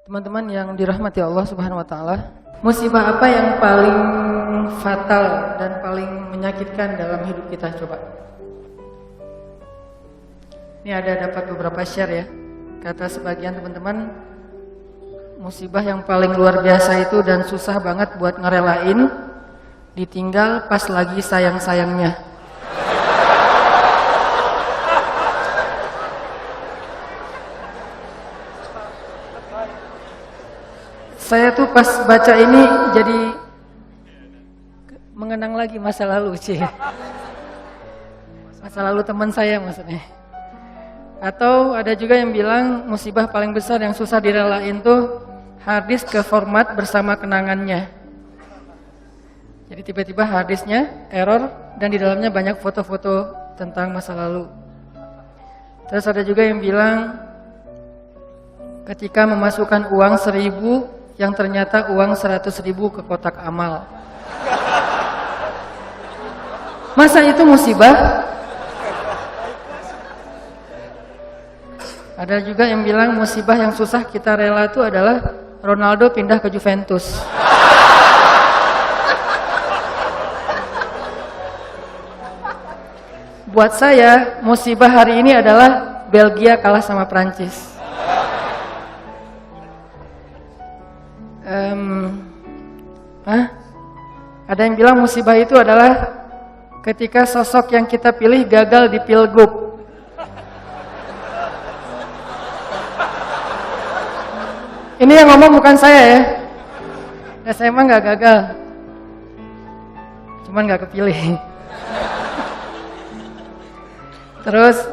Teman-teman yang dirahmati Allah Subhanahu wa taala, musibah apa yang paling fatal dan paling menyakitkan dalam hidup kita coba? Ini ada dapat beberapa share ya. Kata sebagian teman-teman, musibah yang paling luar biasa itu dan susah banget buat ngerelain, ditinggal pas lagi sayang-sayangnya. Saya tuh pas baca ini jadi mengenang lagi masa lalu sih. Masa lalu teman saya maksudnya. Atau ada juga yang bilang musibah paling besar yang susah direlain tuh harddisk ke format bersama kenangannya. Jadi tiba-tiba harddisknya error dan di dalamnya banyak foto-foto tentang masa lalu. Terus ada juga yang bilang ketika memasukkan uang 1.000 yang ternyata uang 100.000 ke kotak amal. Masa itu musibah? Ada juga yang bilang musibah yang susah kita rela itu adalah Ronaldo pindah ke Juventus. Buat saya musibah hari ini adalah Belgia kalah sama Prancis. Ada yang bilang musibah itu adalah ketika sosok yang kita pilih gagal di pilgub. Ini yang ngomong bukan saya ya. Nah, saya emang gak gagal, cuman gak kepilih. Terus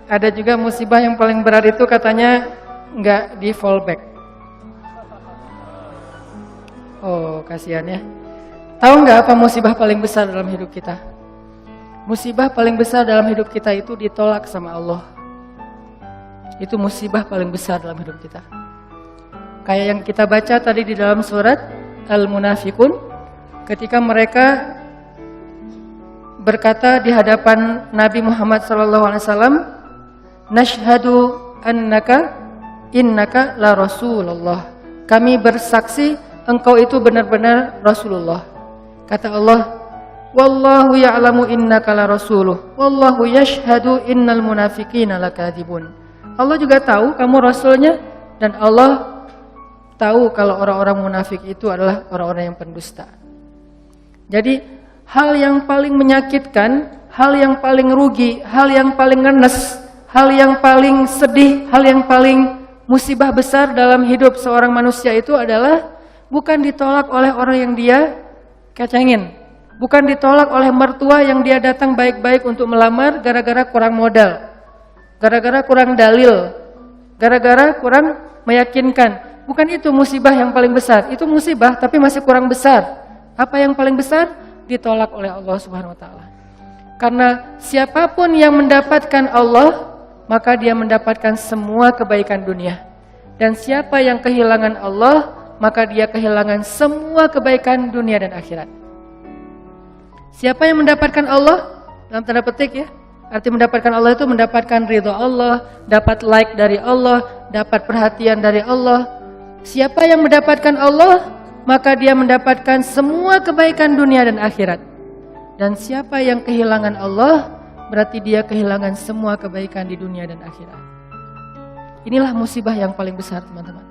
ada juga musibah yang paling berat itu katanya gak di fallback. Oh, kasihan ya. Tahu nggak apa musibah paling besar dalam hidup kita? Musibah paling besar dalam hidup kita itu ditolak sama Allah. Itu musibah paling besar dalam hidup kita. Kayak yang kita baca tadi di dalam surat Al-Munafiqun, ketika mereka berkata di hadapan Nabi Muhammad SAW, "Nashhadu annaka innaka la Rasulullah." Kami bersaksi engkau itu benar-benar Rasulullah. Kata Allah, "Wallahu ya'lamu innaka la rasuluh, wallahu yashhadu innal munafiqina lakadzibun." Allah juga tahu kamu rasulnya dan Allah tahu kalau orang-orang munafik itu adalah orang-orang yang pendusta. Jadi hal yang paling menyakitkan, hal yang paling rugi, hal yang paling ngenes, hal yang paling sedih, hal yang paling musibah besar dalam hidup seorang manusia itu adalah bukan ditolak oleh orang yang dia kecengin, bukan ditolak oleh mertua yang dia datang baik-baik untuk melamar gara-gara kurang modal, gara-gara kurang dalil, gara-gara kurang meyakinkan. Bukan itu musibah yang paling besar. Itu musibah tapi masih kurang besar. Apa yang paling besar? Ditolak oleh Allah Subhanahu wa taala. Karena siapapun yang mendapatkan Allah, maka dia mendapatkan semua kebaikan dunia. Dan siapa yang kehilangan Allah, maka dia kehilangan semua kebaikan dunia dan akhirat. Siapa yang mendapatkan Allah? Dalam tanda petik ya. Arti mendapatkan Allah itu mendapatkan ridha Allah, dapat like dari Allah, dapat perhatian dari Allah. Siapa yang mendapatkan Allah, maka dia mendapatkan semua kebaikan dunia dan akhirat. Dan siapa yang kehilangan Allah, berarti dia kehilangan semua kebaikan di dunia dan akhirat. Inilah musibah yang paling besar, teman-teman.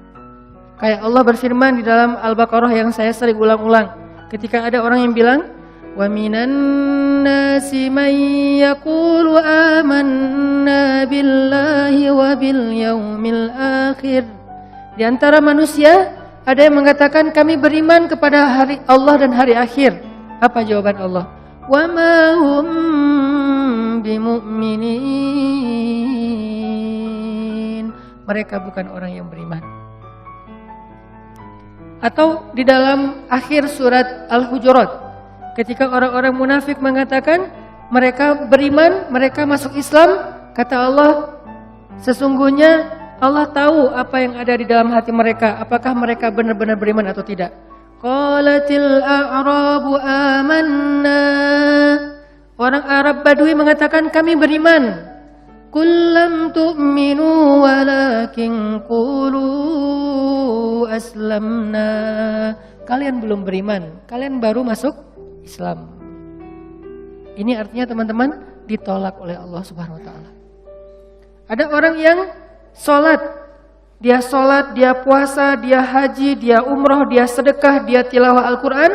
Kayak Allah berfirman di dalam Al-Baqarah yang saya sering ulang-ulang. Ketika ada orang yang bilang, "Wa minan nasi man yaqulu amanna billahi wa bil yaumil akhir." Di antara manusia ada yang mengatakan kami beriman kepada hari Allah dan hari akhir. Apa jawaban Allah? "Wa ma hum bimu'minin." Mereka bukan orang yang beriman. Atau di dalam akhir surat Al-Hujurat, ketika orang-orang munafik mengatakan mereka beriman, mereka masuk Islam, kata Allah, sesungguhnya Allah tahu apa yang ada di dalam hati mereka, apakah mereka benar-benar beriman atau tidak. Qalatil a'rabu amanna. Orang Arab Badui mengatakan kami beriman. Qul lam tu'minu walakin qulu aslamna. Kalian belum beriman, kalian baru masuk Islam. Ini artinya teman-teman ditolak oleh Allah Subhanahu wa taala. Ada orang yang sholat, dia puasa, dia haji, dia umroh, dia sedekah, dia tilawah Al-Quran,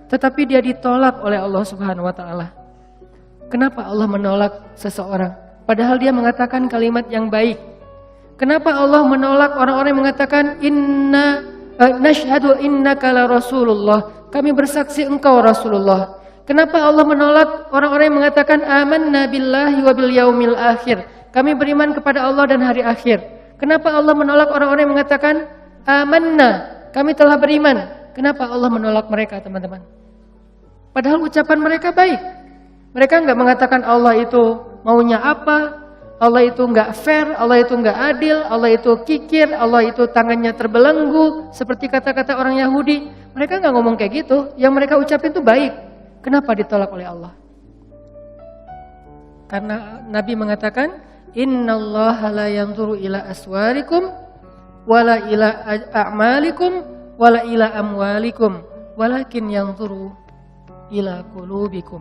tetapi dia ditolak oleh Allah Subhanahu wa taala. Kenapa Allah menolak seseorang? Padahal dia mengatakan kalimat yang baik. Kenapa Allah menolak orang-orang yang mengatakan nashhadu innaka la Rasulullah, kami bersaksi engkau Rasulullah. Kenapa Allah menolak orang-orang yang mengatakan amanna billahi wa bil yaumil akhir, kami beriman kepada Allah dan hari akhir. Kenapa Allah menolak orang-orang yang mengatakan amanna, kami telah beriman? Kenapa Allah menolak mereka, teman-teman? Padahal ucapan mereka baik. Mereka enggak mengatakan Allah itu maunya apa, Allah itu enggak fair, Allah itu enggak adil, Allah itu kikir, Allah itu tangannya terbelenggu, seperti kata-kata orang Yahudi. Mereka enggak ngomong kayak gitu, yang mereka ucapin itu baik. Kenapa ditolak oleh Allah? Karena Nabi mengatakan, innallaha la yanzuru ila aswarikum, wala ila a'malikum, wala ila amwalikum, walakin yanzuru ila qulubikum.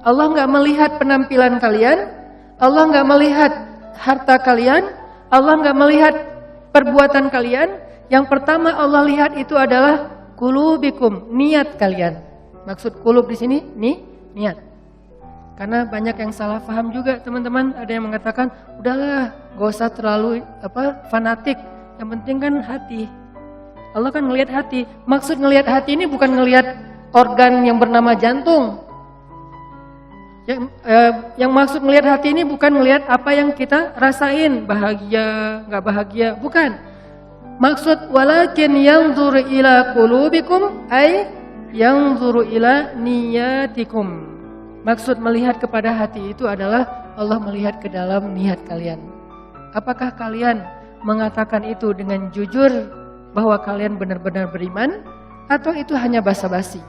Allah enggak melihat penampilan kalian, Allah enggak melihat harta kalian, Allah enggak melihat perbuatan kalian. Yang pertama Allah lihat itu adalah qulubikum, niat kalian. Maksud qulub di sini niat. Karena banyak yang salah paham juga, teman-teman. Ada yang mengatakan, udahlah, gak usah terlalu fanatik. Yang penting kan hati. Allah kan ngelihat hati. Maksud ngelihat hati ini bukan ngelihat organ yang bernama jantung. Yang maksud ngelihat hati ini bukan ngelihat apa yang kita rasain, bahagia, nggak bahagia, bukan. Maksud walakin yanzur ila qulubikum ay yanzur ila niyatikum. Maksud melihat kepada hati itu adalah Allah melihat ke dalam niat kalian. Apakah kalian mengatakan itu dengan jujur bahwa kalian benar-benar beriman, atau itu hanya basa-basi?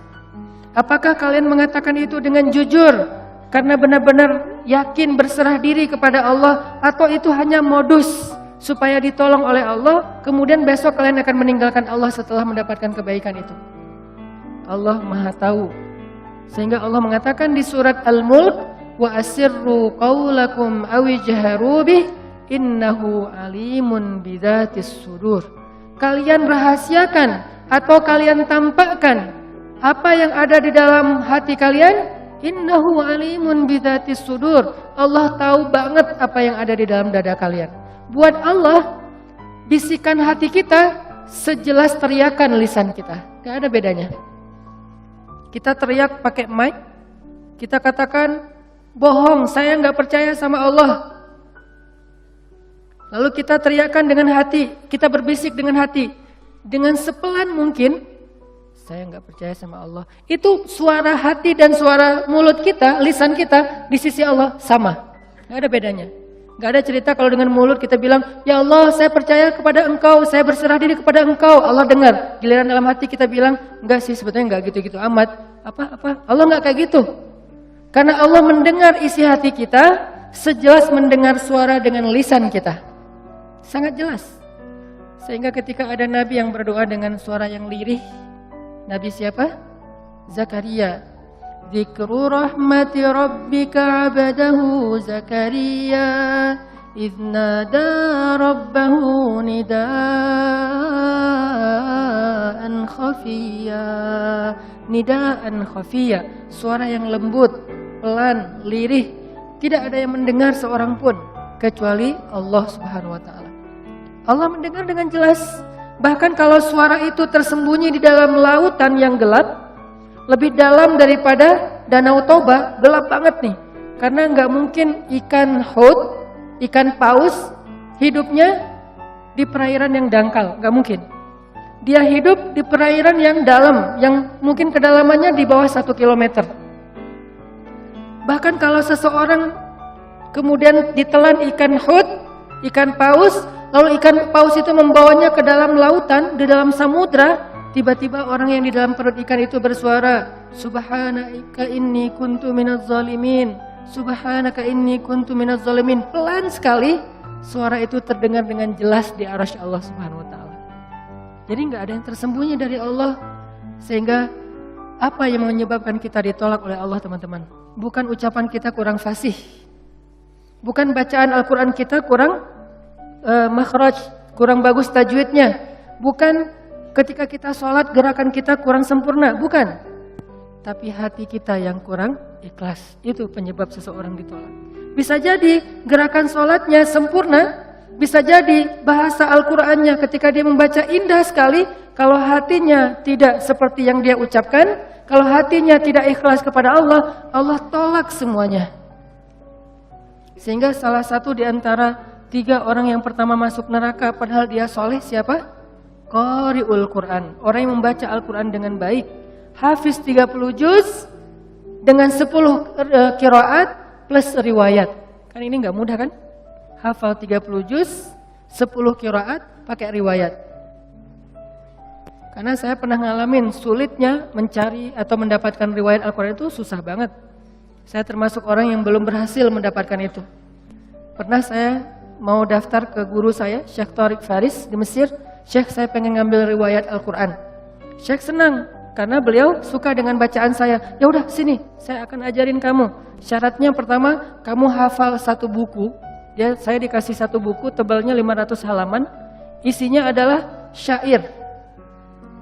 Apakah kalian mengatakan itu dengan jujur karena benar-benar yakin berserah diri kepada Allah, atau itu hanya modus supaya ditolong oleh Allah, kemudian besok kalian akan meninggalkan Allah setelah mendapatkan kebaikan itu? Allah Maha tahu. Sehingga Allah mengatakan di surat Al-Mulk, wa asirru qaulakum aw ijharu bih innahu alimun bidzatis sudur. Kalian rahasiakan atau kalian tampakkan apa yang ada di dalam hati kalian, innahu alimun bidzatis sudur. Allah tahu banget apa yang ada di dalam dada kalian. Buat Allah, bisikan hati kita sejelas teriakan lisan kita. Gak ada bedanya. Kita teriak pakai mic, kita katakan bohong, saya nggak percaya sama Allah. Lalu kita teriakkan dengan hati, kita berbisik dengan hati, dengan sepelan mungkin, saya nggak percaya sama Allah. Itu suara hati dan suara mulut kita, lisan kita di sisi Allah sama, nggak ada bedanya. Nggak ada cerita kalau dengan mulut kita bilang, ya Allah saya percaya kepada Engkau, saya berserah diri kepada Engkau, Allah dengar. Giliran dalam hati kita bilang, enggak sih sebetulnya nggak gitu-gitu amat. Apa? Allah nggak kayak gitu. Karena Allah mendengar isi hati kita sejelas mendengar suara dengan lisan kita. Sangat jelas. Sehingga ketika ada Nabi yang berdoa dengan suara yang lirih, Nabi siapa? Zakaria. Dzikru rahmati rabbika 'abdahu Zakaria idz nada rabbahu nidaan khafiyya. Nidaan khafiyya, suara yang lembut, pelan, lirih. Tidak ada yang mendengar seorang pun kecuali Allah Subhanahu wa taala. Allah mendengar dengan jelas. Bahkan kalau suara itu tersembunyi di dalam lautan yang gelap, lebih dalam daripada Danau Toba, gelap banget nih. Karena nggak mungkin ikan hut, ikan paus hidupnya di perairan yang dangkal, nggak mungkin. Dia hidup di perairan yang dalam, yang mungkin kedalamannya di bawah 1 kilometer. Bahkan kalau seseorang kemudian ditelan ikan hut, ikan paus, lalu ikan paus itu membawanya ke dalam lautan, di dalam samudra, tiba-tiba orang yang di dalam perut ikan itu bersuara, Subhanaka inni kuntu minaz zalimin. subhanaka inni kuntu minaz zalimin. Pelan sekali suara itu terdengar dengan jelas di arasy Allah Subhanahu wa taala. Jadi enggak ada yang tersembunyi dari Allah. Sehingga apa yang menyebabkan kita ditolak oleh Allah, teman-teman? Bukan ucapan kita kurang fasih. Bukan bacaan Al-Qur'an kita kurang makhraj, kurang bagus tajwidnya. Bukan ketika kita sholat gerakan kita kurang sempurna, bukan. Tapi hati kita yang kurang ikhlas, itu penyebab seseorang ditolak. Bisa jadi gerakan sholatnya sempurna, bisa jadi bahasa Al-Qur'annya ketika dia membaca indah sekali. Kalau hatinya tidak seperti yang dia ucapkan, kalau hatinya tidak ikhlas kepada Allah, Allah tolak semuanya. Sehingga salah satu di antara 3 orang yang pertama masuk neraka padahal dia soleh siapa? Qari'ul Quran, orang yang membaca Al-Quran dengan baik. Hafiz 30 juz dengan 10 qiraat plus riwayat. Kan ini gak mudah kan? Hafal 30 juz, 10 qiraat pakai riwayat. Karena saya pernah ngalamin sulitnya mencari atau mendapatkan riwayat Al-Quran itu susah banget. Saya termasuk orang yang belum berhasil mendapatkan itu. Pernah saya mau daftar ke guru saya, Syekh Tariq Faris di Mesir. Syekh, saya pengen ngambil riwayat Al-Quran. Syekh senang karena beliau suka dengan bacaan saya. Ya udah sini, saya akan ajarin kamu. Syaratnya pertama, kamu hafal 1 buku. Saya dikasih 1 buku, tebalnya 500 halaman. Isinya adalah syair.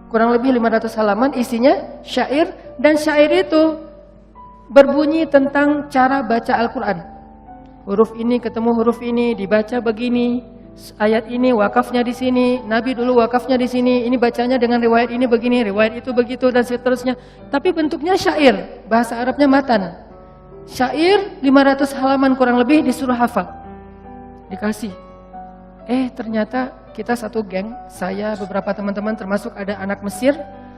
Kurang lebih 500 halaman, isinya syair. Dan syair itu berbunyi tentang cara baca Al-Quran. Huruf ini ketemu huruf ini, dibaca begini. Ayat ini wakafnya di sini, Nabi dulu wakafnya di sini, ini bacanya dengan riwayat ini begini, riwayat itu begitu dan seterusnya. Tapi bentuknya syair, bahasa Arabnya matan. Syair 500 halaman kurang lebih disuruh hafal. Dikasih. Ternyata kita satu geng, saya beberapa teman-teman termasuk ada anak Mesir.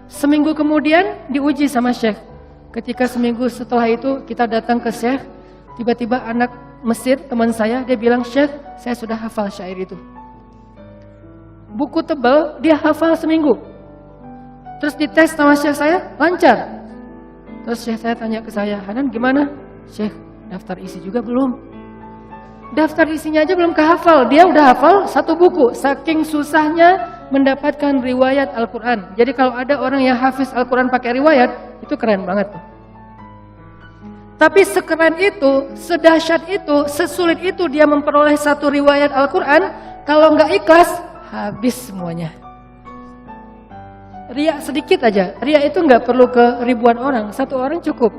Seminggu kemudian diuji sama Syekh. Ketika seminggu setelah itu kita datang ke Syekh, tiba-tiba anak Mesir, teman saya, dia bilang, Syekh, saya sudah hafal syair itu. Buku tebal, dia hafal seminggu. Terus dites sama Syekh saya, lancar. Terus Syekh saya tanya ke saya, Hanan gimana? Syekh, daftar isi juga belum? Daftar isinya aja belum kehafal, dia udah hafal 1 buku. Saking susahnya mendapatkan riwayat Al-Quran. Jadi kalau ada orang yang hafiz Al-Quran pakai riwayat, itu keren banget tuh. Tapi sekeren itu, sedahsyat itu, sesulit itu dia memperoleh 1 riwayat Al-Quran. Kalau nggak ikhlas, habis semuanya. Riya sedikit aja. Riya itu nggak perlu ke ribuan orang, 1 orang cukup.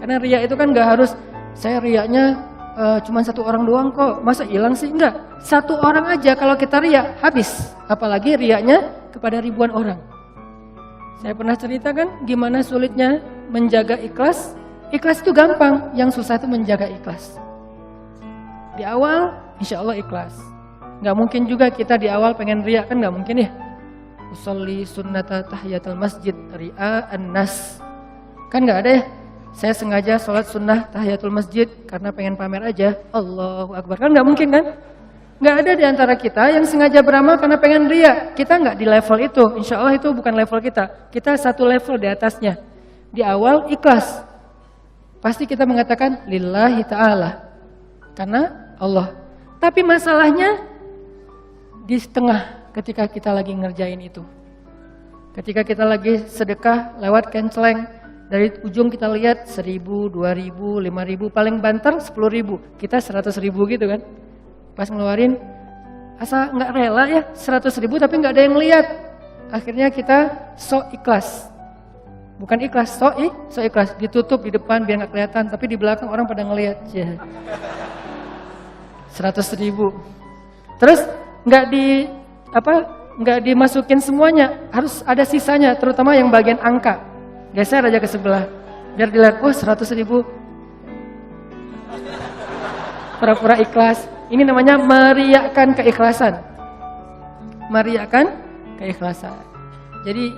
Karena riya itu kan nggak harus, saya riyanya cuma 1 orang doang kok, masa hilang sih? Enggak, 1 orang aja kalau kita riya, habis. Apalagi riyanya kepada ribuan orang. Saya pernah ceritakan gimana sulitnya menjaga ikhlas. Ikhlas itu gampang, yang susah itu menjaga ikhlas. Di awal, insya Allah ikhlas. Gak mungkin juga kita di awal pengen riya, kan gak mungkin ya. Usolli sunnata tahiyatul masjid ri'a an-nas. Kan gak ada ya. Saya sengaja sholat sunnah tahiyatul masjid karena pengen pamer aja. Allahu Akbar, kan gak mungkin kan. Gak ada di antara kita yang sengaja beramal karena pengen riya. Kita gak di level itu, insya Allah itu bukan level kita. Kita 1 level di atasnya. Di awal ikhlas. Pasti kita mengatakan lillahi ta'ala, karena Allah. Tapi masalahnya di tengah ketika kita lagi ngerjain itu. Ketika kita lagi sedekah lewat kenceleng, dari ujung kita lihat 1.000, 2.000, 5.000, paling banter 10.000. Kita 100.000 gitu kan. Pas ngeluarin, asa nggak rela ya 100.000 tapi nggak ada yang lihat. Akhirnya kita sok ikhlas. Bukan ikhlas, so ikhlas, ditutup di depan biar nggak kelihatan, tapi di belakang orang pada ngelihat. 100.000. Terus nggak dimasukin semuanya, harus ada sisanya, terutama yang bagian angka. Geser aja ke sebelah, biar dilihat, 100.000. Pura-pura ikhlas. Ini namanya meriakkan keikhlasan. Meriakkan keikhlasan. Jadi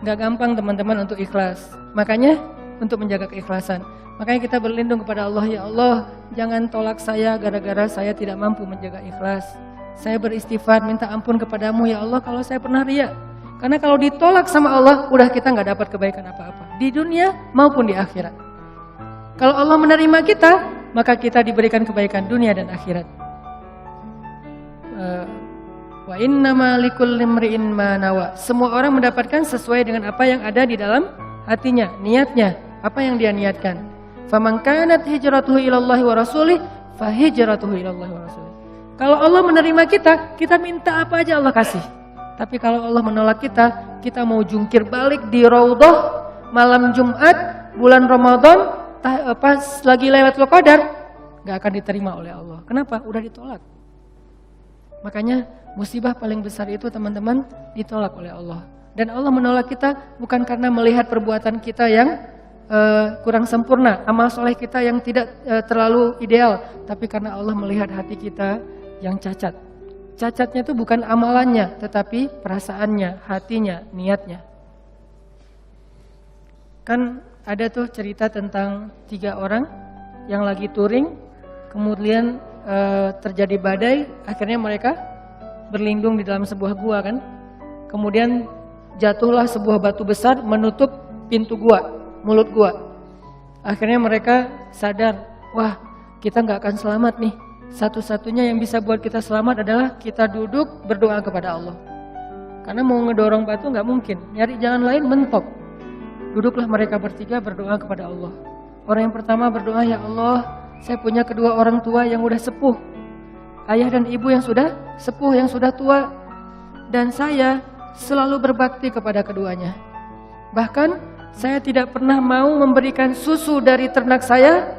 gak gampang teman-teman untuk ikhlas. Makanya untuk menjaga keikhlasan, makanya kita berlindung kepada Allah. Ya Allah, jangan tolak saya gara-gara saya tidak mampu menjaga ikhlas. Saya beristighfar, minta ampun kepadamu ya Allah kalau saya pernah riya. Karena kalau ditolak sama Allah, udah kita gak dapat kebaikan apa-apa di dunia maupun di akhirat. Kalau Allah menerima kita, maka kita diberikan kebaikan dunia dan akhirat. Wa innama likulli imri'in ma nawa. Semua orang mendapatkan sesuai dengan apa yang ada di dalam hatinya, niatnya, apa yang dia niatkan. Faman kanat hijratuhu ilallahi wa rasulih, fa hijratuhu ilallahi wa rasulih. Kalau Allah menerima kita, kita minta apa aja Allah kasih. Tapi kalau Allah menolak kita, kita mau jungkir balik di Raudhah malam Jumat, bulan Ramadan, pas lagi Lailatul Qadar, gak akan diterima oleh Allah. Kenapa? Udah ditolak. Makanya musibah paling besar itu teman-teman ditolak oleh Allah. Dan Allah menolak kita bukan karena melihat perbuatan kita yang kurang sempurna, amal soleh kita yang tidak terlalu ideal, tapi karena Allah melihat hati kita yang cacat. Cacatnya itu bukan amalannya, tetapi perasaannya, hatinya, niatnya. Kan ada tuh cerita tentang 3 orang yang lagi touring, kemudian terjadi badai, akhirnya mereka berlindung di dalam sebuah gua kan. Kemudian jatuhlah sebuah batu besar menutup pintu gua, mulut gua. Akhirnya mereka sadar, wah kita gak akan selamat nih. Satu-satunya yang bisa buat kita selamat adalah kita duduk berdoa kepada Allah. Karena mau ngedorong batu gak mungkin, nyari jalan lain mentok. Duduklah mereka bertiga berdoa kepada Allah. Orang yang pertama berdoa, ya Allah, saya punya kedua orang tua yang udah sepuh. Ayah dan ibu yang sudah sepuh, yang sudah tua. Dan saya selalu berbakti kepada keduanya. Bahkan saya tidak pernah mau memberikan susu dari ternak saya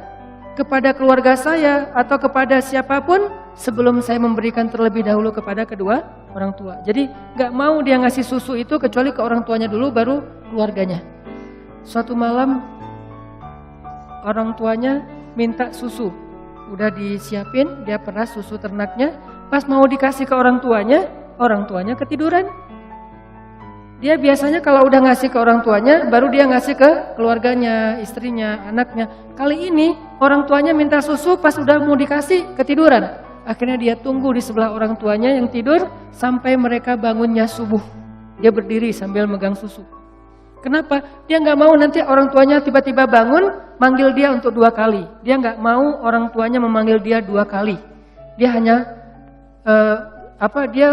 kepada keluarga saya atau kepada siapapun sebelum saya memberikan terlebih dahulu kepada kedua orang tua. Jadi gak mau dia ngasih susu itu kecuali ke orang tuanya dulu baru keluarganya. Suatu malam orang tuanya minta susu, udah disiapin, dia peras susu ternaknya. Pas mau dikasih ke orang tuanya ketiduran. Dia biasanya kalau udah ngasih ke orang tuanya, baru dia ngasih ke keluarganya, istrinya, anaknya. Kali ini orang tuanya minta susu, pas udah mau dikasih ketiduran. Akhirnya dia tunggu di sebelah orang tuanya yang tidur sampai mereka bangunnya subuh. Dia berdiri sambil megang susu. Kenapa? Dia nggak mau nanti orang tuanya tiba-tiba bangun, manggil dia untuk 2 kali. Dia nggak mau orang tuanya memanggil dia 2 kali. Dia hanya dia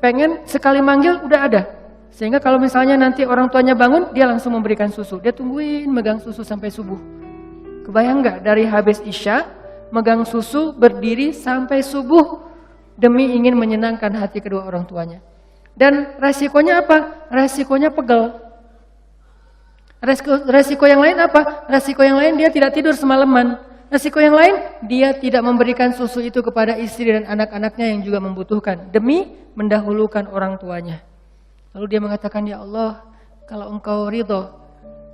pengen sekali manggil udah ada. Sehingga kalau misalnya nanti orang tuanya bangun, dia langsung memberikan susu. Dia tungguin megang susu sampai subuh. Kebayang nggak dari habis Isya megang susu berdiri sampai subuh demi ingin menyenangkan hati kedua orang tuanya. Dan resikonya apa? Resikonya pegel. Resiko yang lain apa? Resiko yang lain dia tidak tidur semalaman. Resiko yang lain dia tidak memberikan susu itu kepada istri dan anak-anaknya yang juga membutuhkan demi mendahulukan orang tuanya. Lalu dia mengatakan, ya Allah, kalau engkau ridho,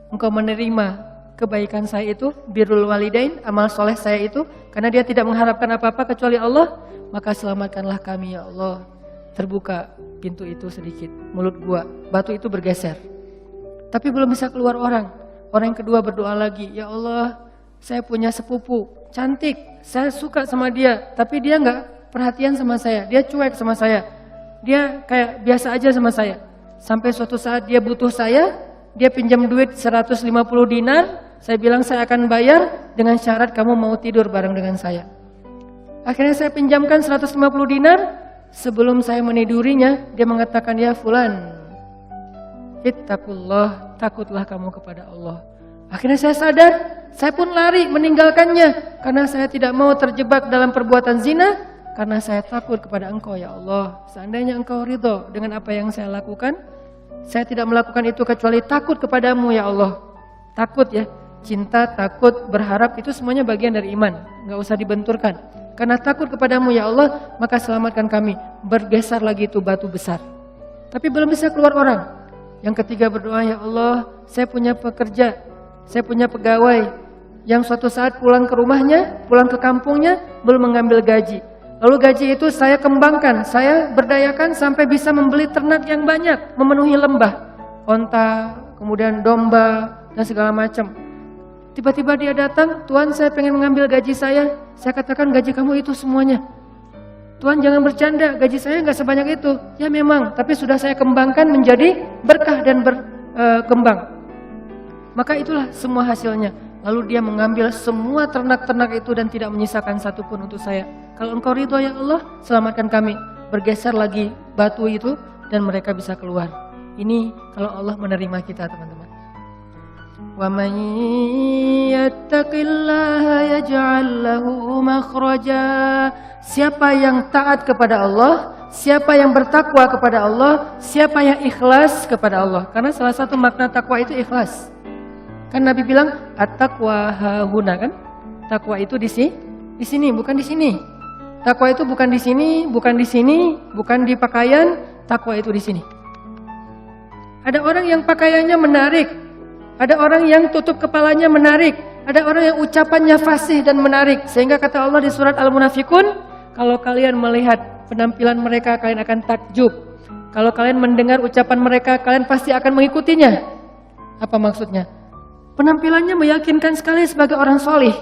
engkau menerima kebaikan saya itu, birrul walidain, amal soleh saya itu, karena dia tidak mengharapkan apa-apa kecuali Allah, maka selamatkanlah kami ya Allah. Terbuka pintu itu sedikit, mulut gua, batu itu bergeser. Tapi belum bisa keluar orang. Orang yang kedua berdoa lagi, ya Allah, saya punya sepupu, cantik, saya suka sama dia, tapi dia nggak perhatian sama saya, dia cuek sama saya, dia kayak biasa aja sama saya. Sampai suatu saat dia butuh saya, dia pinjam duit 150 dinar, saya bilang saya akan bayar dengan syarat kamu mau tidur bareng dengan saya. Akhirnya saya pinjamkan 150 dinar, sebelum saya menidurinya, dia mengatakan, ya fulan, ittaqullah, takutlah kamu kepada Allah. Akhirnya saya sadar, saya pun lari meninggalkannya karena saya tidak mau terjebak dalam perbuatan zina, karena saya takut kepada engkau ya Allah. Seandainya engkau ridho dengan apa yang saya lakukan, saya tidak melakukan itu kecuali takut kepadamu ya Allah. Takut ya, cinta, takut, berharap itu semuanya bagian dari iman, gak usah dibenturkan. Karena takut kepadamu ya Allah, maka selamatkan kami. Bergeser lagi itu batu besar. Tapi belum bisa keluar orang. Yang ketiga berdoa, ya Allah, saya punya pekerja, saya punya pegawai yang suatu saat pulang ke rumahnya, pulang ke kampungnya, belum mengambil gaji. Lalu gaji itu saya kembangkan, saya berdayakan sampai bisa membeli ternak yang banyak, memenuhi lembah, onta, kemudian domba, dan segala macam. Tiba-tiba dia datang, Tuhan saya pengen mengambil gaji saya katakan gaji kamu itu semuanya. Tuhan jangan bercanda, gaji saya nggak sebanyak itu. Ya memang, tapi sudah saya kembangkan menjadi berkah dan berkembang. Maka itulah semua hasilnya. Lalu dia mengambil semua ternak-ternak itu dan tidak menyisakan satupun untuk saya. Kalau engkau ridho ya Allah, selamatkan kami. Bergeser lagi batu itu dan mereka bisa keluar. Ini kalau Allah menerima kita, teman-teman. Wa man yattaqillaha yaj'al lahu makhraja. Siapa yang taat kepada Allah, siapa yang bertakwa kepada Allah, siapa yang ikhlas kepada Allah. Karena salah satu makna takwa itu ikhlas. Kan Nabi bilang at-taqwa hahuna kan? Takwa itu di sini, bukan di sini. Takwa itu bukan di sini, bukan di sini, bukan di pakaian, takwa itu di sini. Ada orang yang pakaiannya menarik, ada orang yang tutup kepalanya menarik, ada orang yang ucapannya fasih dan menarik. Sehingga kata Allah di surat Al-Munafikun, kalau kalian melihat penampilan mereka, kalian akan takjub. Kalau kalian mendengar ucapan mereka, kalian pasti akan mengikutinya. Apa maksudnya? Penampilannya meyakinkan sekali sebagai orang solih.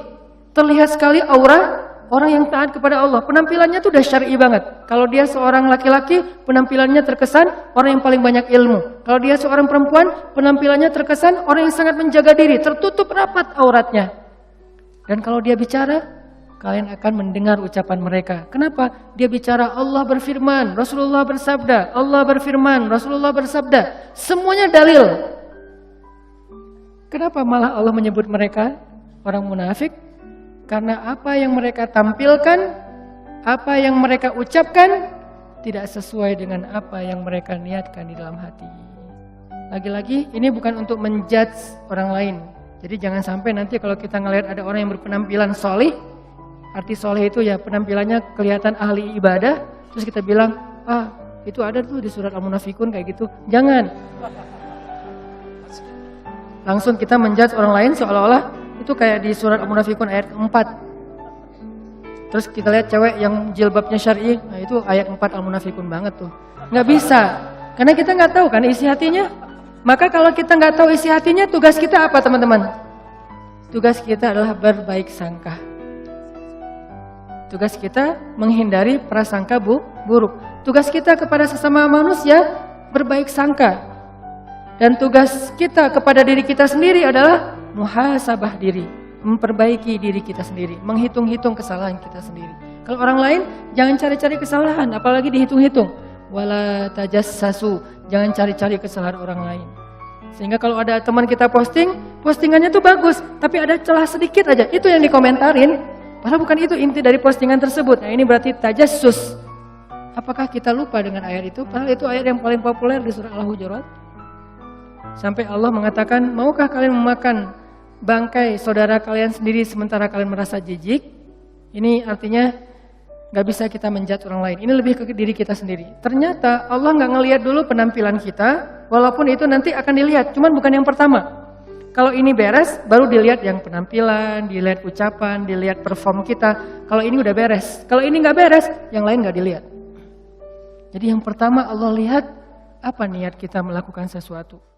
Terlihat sekali aura orang yang taat kepada Allah. Penampilannya tuh udah syar'i banget. Kalau dia seorang laki-laki, penampilannya terkesan orang yang paling banyak ilmu. Kalau dia seorang perempuan, penampilannya terkesan orang yang sangat menjaga diri, tertutup rapat auratnya. Dan kalau dia bicara, kalian akan mendengar ucapan mereka. Kenapa? Dia bicara Allah berfirman, Rasulullah bersabda, Allah berfirman, Rasulullah bersabda. Semuanya dalil. Kenapa malah Allah menyebut mereka orang munafik? Karena apa yang mereka tampilkan, apa yang mereka ucapkan tidak sesuai dengan apa yang mereka niatkan di dalam hati. Lagi-lagi ini bukan untuk menjudge orang lain. Jadi jangan sampai nanti kalau kita ngelihat ada orang yang berpenampilan solih, arti solih itu ya penampilannya kelihatan ahli ibadah, terus kita bilang, itu ada tuh di surat Al-Munafikun kayak gitu. Jangan. Langsung kita menjudge orang lain seolah-olah itu kayak di surat Al-Munafikun ayat 4. Terus kita lihat cewek yang jilbabnya syar'i, nah itu ayat 4 Al-Munafikun banget tuh. Nggak bisa, karena kita nggak tahu kan isi hatinya. Maka kalau kita nggak tahu isi hatinya, tugas kita apa teman-teman? Tugas kita adalah berbaik sangka. Tugas kita menghindari prasangka buruk. Tugas kita kepada sesama manusia berbaik sangka. Dan tugas kita kepada diri kita sendiri adalah muhasabah diri, memperbaiki diri kita sendiri, menghitung-hitung kesalahan kita sendiri. Kalau orang lain jangan cari-cari kesalahan, apalagi dihitung-hitung. Wala tajassasu, jangan cari-cari kesalahan orang lain. Sehingga kalau ada teman kita postingannya tuh bagus, tapi ada celah sedikit aja, itu yang dikomentarin. Padahal bukan itu inti dari postingan tersebut. Nah ini berarti tajassus. Apakah kita lupa dengan ayat itu? Padahal itu ayat yang paling populer di surah Al-Hujurat. Sampai Allah mengatakan, maukah kalian memakan bangkai saudara kalian sendiri sementara kalian merasa jijik? Ini artinya gak bisa kita menjudge orang lain. Ini lebih ke diri kita sendiri. Ternyata Allah gak ngelihat dulu penampilan kita, walaupun itu nanti akan dilihat, cuman bukan yang pertama. Kalau ini beres, baru dilihat yang penampilan, dilihat ucapan, dilihat perform kita. Kalau ini udah beres. Kalau ini gak beres, yang lain gak dilihat. Jadi yang pertama Allah lihat apa niat kita melakukan sesuatu.